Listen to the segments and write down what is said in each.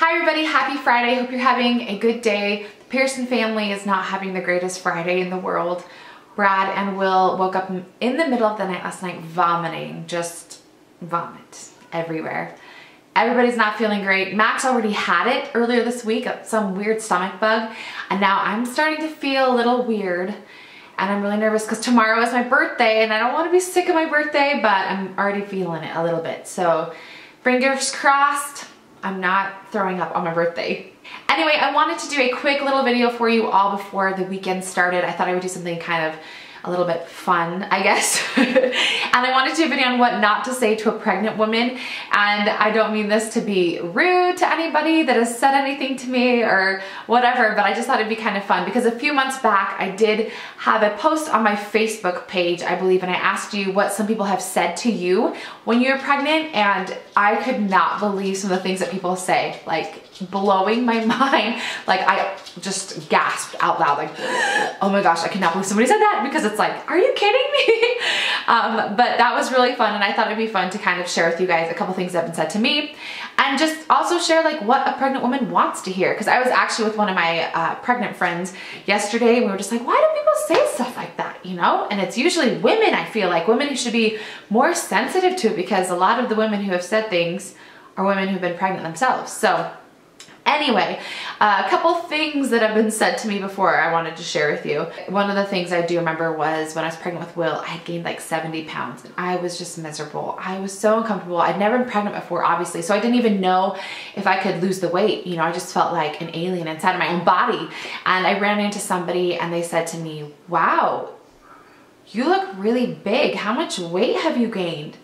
Hi everybody, happy Friday. Hope you're having a good day. The Pearson family is not having the greatest Friday in the world. Brad and Will woke up in the middle of the night last night vomiting, just vomit everywhere. Everybody's not feeling great. Max already had it earlier this week, some weird stomach bug, and now I'm starting to feel a little weird. And I'm really nervous because tomorrow is my birthday and I don't want to be sick on my birthday, but I'm already feeling it a little bit. So fingers crossed, I'm not throwing up on my birthday. Anyway, I wanted to do a quick little video for you all before the weekend started. I thought I would do something kind of a little bit fun, I guess. And I wanted to do a video on what not to say to a pregnant woman. And I don't mean this to be rude to anybody that has said anything to me or whatever, but I just thought it'd be kind of fun because a few months back I did have a post on my Facebook page, I believe, and I asked you what some people have said to you when you're pregnant, and I could not believe some of the things that people say, like blowing my mind. Like I just gasped out loud, like, oh my gosh, I cannot believe somebody said that, because it's like, are you kidding me? But that was really fun, and I thought it'd be fun to kind of share with you guys a couple things that have been said to me, and just also share like what a pregnant woman wants to hear. Because I was actually with one of my pregnant friends yesterday, and we were just like, why do people say stuff like that, you know? And it's usually women, I feel like, women who should be more sensitive to it, because a lot of the women who have said things are women who've been pregnant themselves. So anyway, a couple things that have been said to me before I wanted to share with you. One of the things I do remember was when I was pregnant with Will, I had gained like 70 pounds and I was just miserable. I was so uncomfortable. I'd never been pregnant before, obviously, so I didn't even know if I could lose the weight. You know, I just felt like an alien inside of my own body. And I ran into somebody and they said to me, wow, you look really big. How much weight have you gained?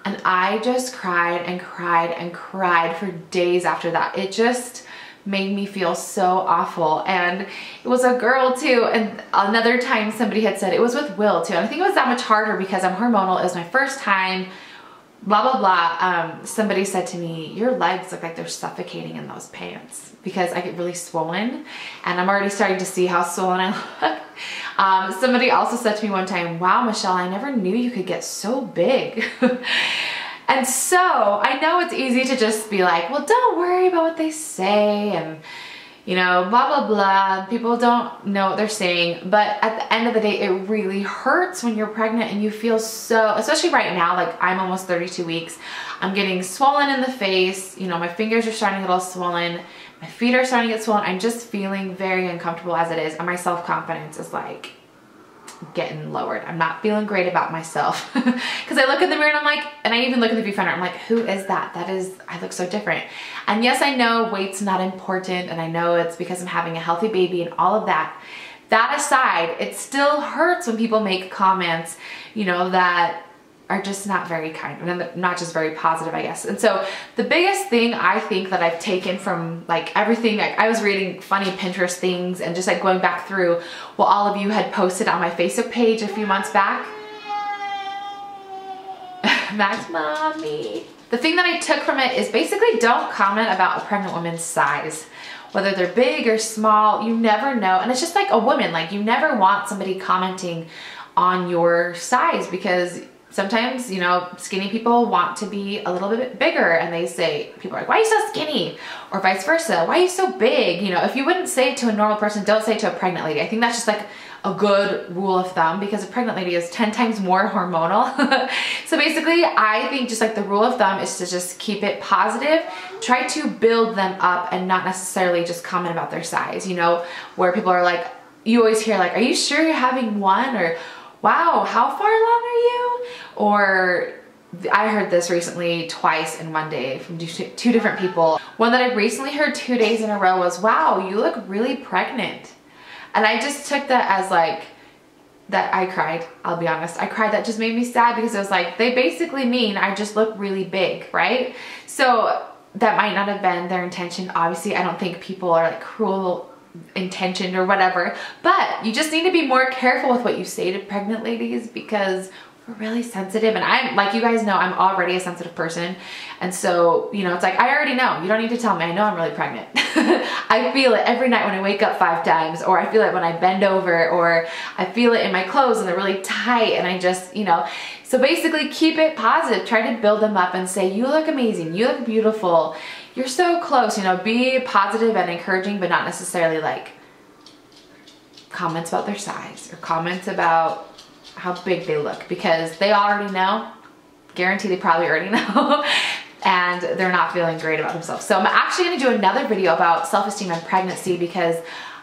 And I just cried and cried and cried for days after that. It just made me feel so awful. And it was a girl too. And another time somebody had said, it was with Will too, and I think it was that much harder because I'm hormonal. It was my first time, blah, blah, blah. Somebody said to me, your legs look like they're suffocating in those pants, because I get really swollen and I'm already starting to see how swollen I look. Somebody also said to me one time, wow, Michelle, I never knew you could get so big. And so I know it's easy to just be like, well, don't worry about what they say, and you know, blah, blah, blah. People don't know what they're saying. But at the end of the day, it really hurts when you're pregnant and you feel so, especially right now, like I'm almost 32 weeks. I'm getting swollen in the face. You know, my fingers are starting to get all swollen. My feet are starting to get swollen. I'm just feeling very uncomfortable as it is. And my self-confidence is like getting lowered. I'm not feeling great about myself. Because I look in the mirror and I'm like, and I even look at the viewfinder, I'm like, who is that? That is, I look so different. And yes, I know weight's not important, and I know it's because I'm having a healthy baby and all of that. That aside, it still hurts when people make comments, you know, that are just not very kind, and not just very positive, I guess. And so the biggest thing I think that I've taken from like everything, like I was reading funny Pinterest things and just like going back through what all of you had posted on my Facebook page a few months back. Max, mommy. The thing that I took from it is basically don't comment about a pregnant woman's size. Whether they're big or small, you never know. And it's just like a woman, like you never want somebody commenting on your size, because sometimes, you know, skinny people want to be a little bit bigger, and they say, people are like, why are you so skinny? Or vice versa, why are you so big? You know, if you wouldn't say it to a normal person, don't say it to a pregnant lady. I think that's just like a good rule of thumb, because a pregnant lady is 10 times more hormonal. So basically, I think just like the rule of thumb is to just keep it positive. Try to build them up and not necessarily just comment about their size, you know, where people are like, you always hear like, are you sure you're having one? Or wow, how far along are you? Or I heard this recently twice in one day from two different people. One that I recently heard 2 days in a row was, wow, you look really pregnant. And I just took that as like, that I cried, I'll be honest. I cried. That just made me sad, because it was like, they basically mean I just look really big, right? So that might not have been their intention. Obviously, I don't think people are like cruel intentioned or whatever, but you just need to be more careful with what you say to pregnant ladies, because we're really sensitive. And I'm, like you guys know, I'm already a sensitive person. And so, you know, it's like, I already know. You don't need to tell me. I know I'm really pregnant. I feel it every night when I wake up 5 times, or I feel it when I bend over, or I feel it in my clothes and they're really tight, and I just, you know. So basically keep it positive. Try to build them up and say, you look amazing. You look beautiful. you're so close, you know, be positive and encouraging, but not necessarily like comments about their size or comments about how big they look, because they already know, guarantee they probably already know, and they're not feeling great about themselves. So I'm actually gonna do another video about self-esteem and pregnancy because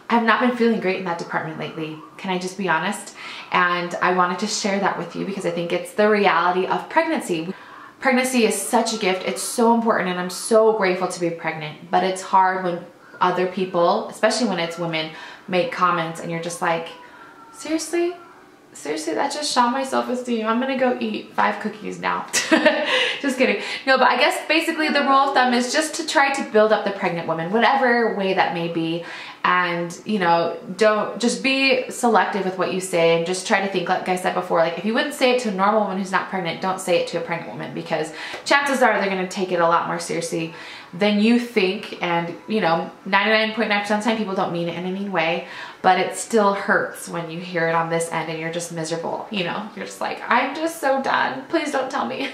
I've not been feeling great in that department lately. Can I just be honest? And I wanted to share that with you because I think it's the reality of pregnancy. Pregnancy is such a gift. It's so important, and I'm so grateful to be pregnant, but it's hard when other people, especially when it's women, make comments and you're just like, seriously? Seriously, that just shot my self-esteem. I'm gonna go eat 5 cookies now. Just kidding. No, but I guess basically the rule of thumb is just to try to build up the pregnant woman, whatever way that may be. And, you know, don't just be selective with what you say, and just try to think, like I said before, like if you wouldn't say it to a normal woman who's not pregnant, don't say it to a pregnant woman, because chances are they're gonna take it a lot more seriously than you think. And, you know, 99.9% of the time people don't mean it in a mean way, but it still hurts when you hear it on this end and you're just miserable, you know? You're just like, I'm just so done. Please don't tell me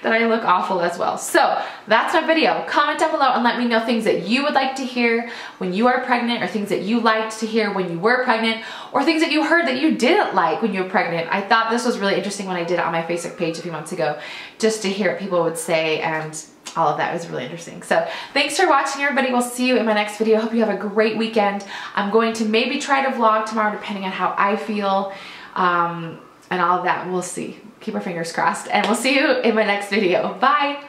that I look awful as well. So that's my video. Comment down below and let me know things that you would like to hear when you are pregnant, or things that you liked to hear when you were pregnant, or things that you heard that you didn't like when you were pregnant. I thought this was really interesting when I did it on my Facebook page a few months ago, just to hear what people would say, and all of that was really interesting. So thanks for watching, everybody. We'll see you in my next video. Hope you have a great weekend. I'm going to maybe try to vlog tomorrow depending on how I feel, and all of that. We'll see. Keep our fingers crossed, and we'll see you in my next video. Bye.